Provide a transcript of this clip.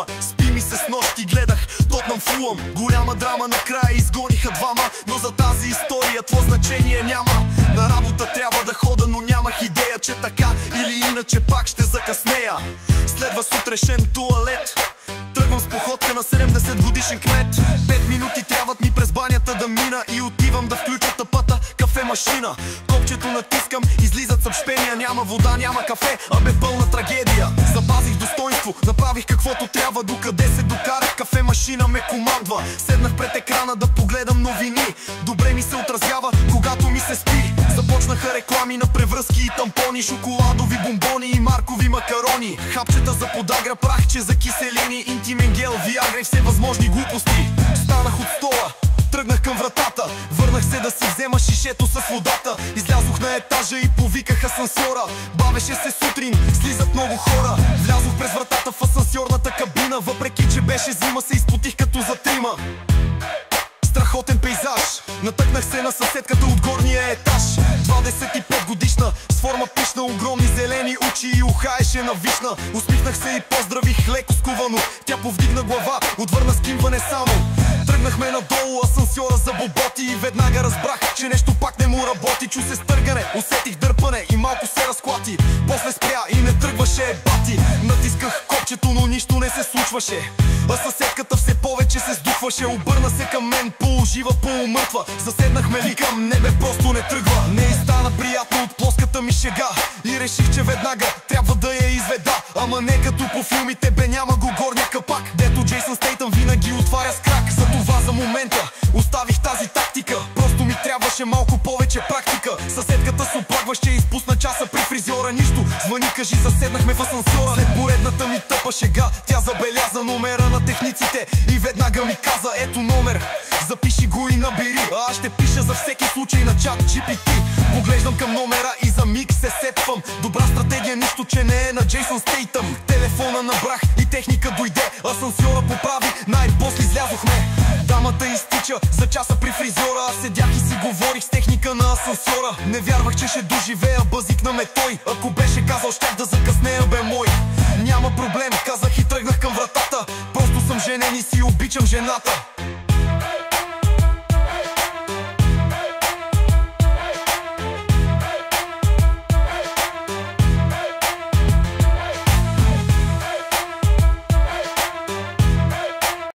0. Спи ми се с нощи, гледах Тотнъм Фулъм. Голяма драма, накрая изгониха двама. Но за тази история твое значение няма. На работа трябва да хода, но нямах идея, че така или иначе пак ще закъснея. Следва сутрешен туалет. Тръгвам с походка на 70 годишен кмет. 5 минути трябват ми през банята да мина и отивам да включа тъпата кафемашина. Копчето натискам, излизат съобщения. Няма вода, няма кафе, а бе пълна трагедия. Запазих достоинство, направих каквото трябва. Докъде се докарах, кафемашина ме командва. Седнах пред екрана да погледам новини. Добре ми се отразява, когато ми се спи. Започнаха реклами на превръзки и тампони, шоколадови бомбони и маркови макарони. Хапчета за подагра, прахче за киселини, интимен гел, виагра и всевъзможни глупости. Станах от стола, тръгнах към вратата. Върнах се да си взема шишето с водата. Излязох на етажа и повиках асансьора. Бавеше се сутрин, слизат много хора. Влязох през вратата в асансьорната кабина. Въпреки че беше зима, се изпотих като за трима. Страхотен пейзаж. Натъкнах се на съседката от горния етаж. 25 годишна, с форма пишна, огромни зелени очи и ухаеше на вишна. Усмихнах се и поздравих леко скувано. Тя повдигна глава, отвърна с кимване само. Тръгнахме надолу, асансьора забоботи и веднага разбрах, че нещо пак не му работи. Чу се стъргане, усетих дърпане и малко се разклати. После спря и не тръгваше бати. Натисках копчето, но нищо не се случваше. А съседката все повече се сдухваше. Обърна се към мен, полужива, полумъртва. Заседнахме, викам, не бе, просто не тръгва. Не й стана приятно от плоската ми шега и реших, че веднага трябва да я изведа. Ама не като по филмите, бе, няма го горния капак, дето Джейсън Стейтъм винаги отваря с крак. Затова за момента оставих тази тактика. Просто ми трябваше малко повече практика. Съседката се оплакваше и изпусна часа при фризьора. Нищо, звъни, кажи, заседнахме в асансьора. След поредната ми тъпа шега, тя забеляза номера на техниците и веднага ми каза: ето номер, запиши го и набери. Аз ще пиша за всеки случай на чат GPT. Поглеждам към номера и за миг се сетвам. Добра стратегия, нищо, че не е на Джейсън Стейтъм. Телефона набрах и техника дойде. Асансьора поправи, най-после излязохме. Дамата изтича за часа при фризьора. Аз седях и си говорих с техника на асансьора. Не вярвах, че ще доживея, бъзикна ме той. Ако беше казал, щях да закъснея, бе мой. Няма проблем, казах и тръгнах към вратата. Просто съм женен и си обичам жената.